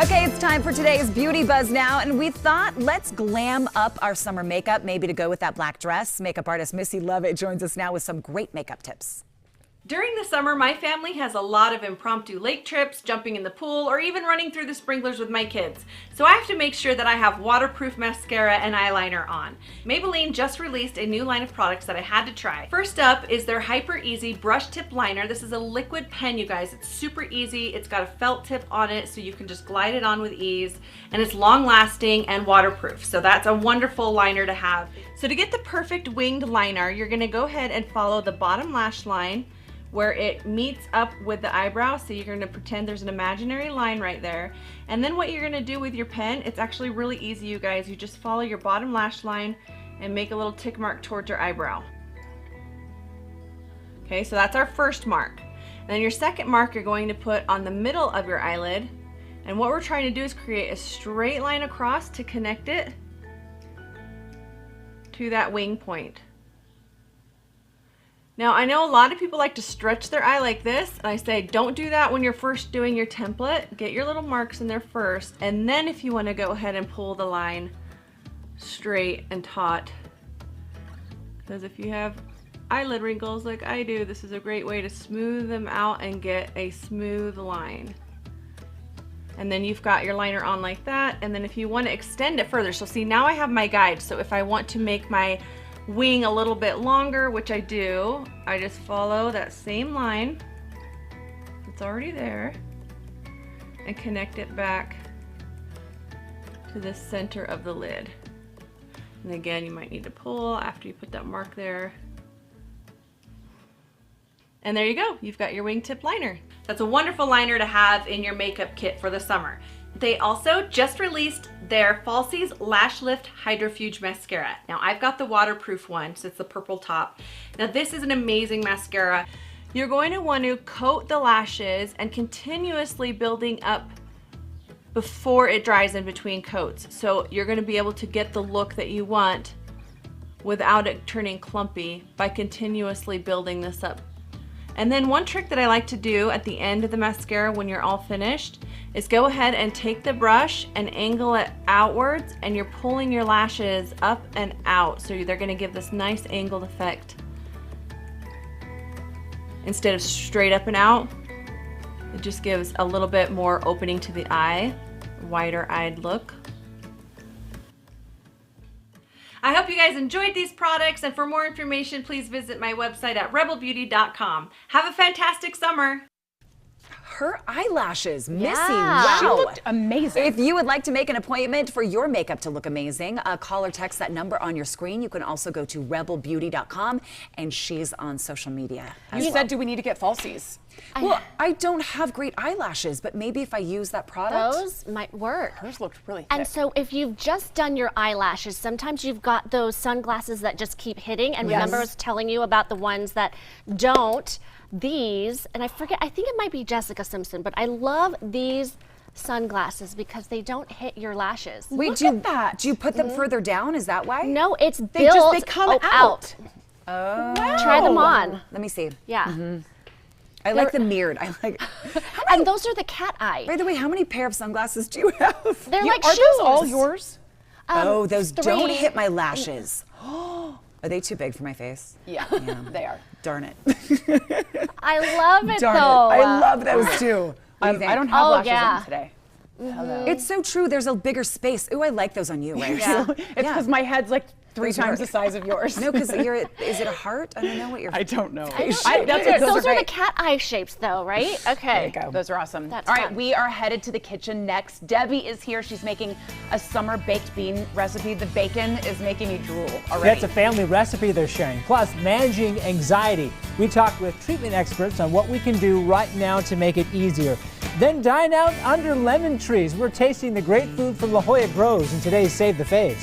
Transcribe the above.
Okay, it's time for today's Beauty Buzz now, and we thought let's glam up our summer makeup, maybe to go with that black dress. Makeup artist Missy Lovett joins us now with some great makeup tips. During the summer, my family has a lot of impromptu lake trips, jumping in the pool, or even running through the sprinklers with my kids. So I have to make sure that I have waterproof mascara and eyeliner on. Maybelline just released a new line of products that I had to try. First up is their Hyper Easy Brush Tip Liner. This is a liquid pen, you guys. It's super easy. It's got a felt tip on it so you can just glide it on with ease. And it's long lasting and waterproof. So that's a wonderful liner to have. So to get the perfect winged liner, you're gonna go ahead and follow the bottom lash line where it meets up with the eyebrow. So you're gonna pretend there's an imaginary line right there. And then what you're gonna do with your pen, it's actually really easy, you guys. You just follow your bottom lash line and make a little tick mark towards your eyebrow. Okay, so that's our first mark. And then your second mark you're going to put on the middle of your eyelid. And what we're trying to do is create a straight line across to connect it to that wing point. Now, I know a lot of people like to stretch their eye like this, and I say don't do that when you're first doing your template. Get your little marks in there first, and then if you want to go ahead and pull the line straight and taut. Because if you have eyelid wrinkles like I do, this is a great way to smooth them out and get a smooth line. And then you've got your liner on like that, and then if you want to extend it further, so see, now I have my guide, so if I want to make my wing a little bit longer, which I do, I just follow that same line that's already there and connect it back to the center of the lid. And again, you might need to pull after you put that mark there. And there you go, you've got your wingtip liner. That's a wonderful liner to have in your makeup kit for the summer. They also just released their Falsies Lash Lift Hydrofuge Mascara. Now I've got the waterproof one, so it's the purple top. Now this is an amazing mascara. You're going to want to coat the lashes and continuously building up before it dries in between coats. So you're going to be able to get the look that you want without it turning clumpy by continuously building this up. And then one trick that I like to do at the end of the mascara when you're all finished is go ahead and take the brush and angle it outwards, and you're pulling your lashes up and out, so they're going to give this nice angled effect. Instead of straight up and out, it just gives a little bit more opening to the eye, wider-eyed look. I hope you guys enjoyed these products, and for more information, please visit my website at rebelbeauty.com. Have a fantastic summer. Her eyelashes, Missy, Yeah. wow. She looked amazing. If you would like to make an appointment for your makeup to look amazing, call or text that number on your screen. You can also go to rebelbeauty.com, and she's on social media as You well. said, do we need to get falsies? Well, I don't have great eyelashes, but maybe if I use that product. Those might work. Hers looked really thick. And so if you've just done your eyelashes, sometimes you've got those sunglasses that just keep hitting. And remember I was telling you about the ones that don't. These, and I forget, I think it might be Jessica Simpson, but I love these sunglasses because they don't hit your lashes. Wait, Look at that. do you put them further down? Is that why? No, it's They built come out. Oh. Try them on. Let me see. Yeah. I like the mirrored. I like. And those are the cat eye. By the way, how many pair of sunglasses do you have? They're like Are shoes. those all yours? Oh, those don't 3. hit my lashes. Are they too big for my face? Yeah, they are. Darn it. I love it Darn though. it. I love those too. I don't have Oh, lashes yeah. on today. Hello. It's so true. There's a bigger space. Ooh, I like those on you, right? Yeah. It's because my head's like 3 Those times work. the size of yours. No, because is it a heart? I don't know what you're. I don't know. Those Those are the cat eye shapes though, right? Okay. There you go. Those are awesome. That's All right, fun. we are headed to the kitchen next. Debbie is here. She's making a summer baked bean recipe. The bacon is making me drool already. That's a family recipe they're sharing. Plus, managing anxiety. We talked with treatment experts on what we can do right now to make it easier. Then dine out under lemon trees. We're tasting the great food from La Jolla Groves in today's Save the Faves.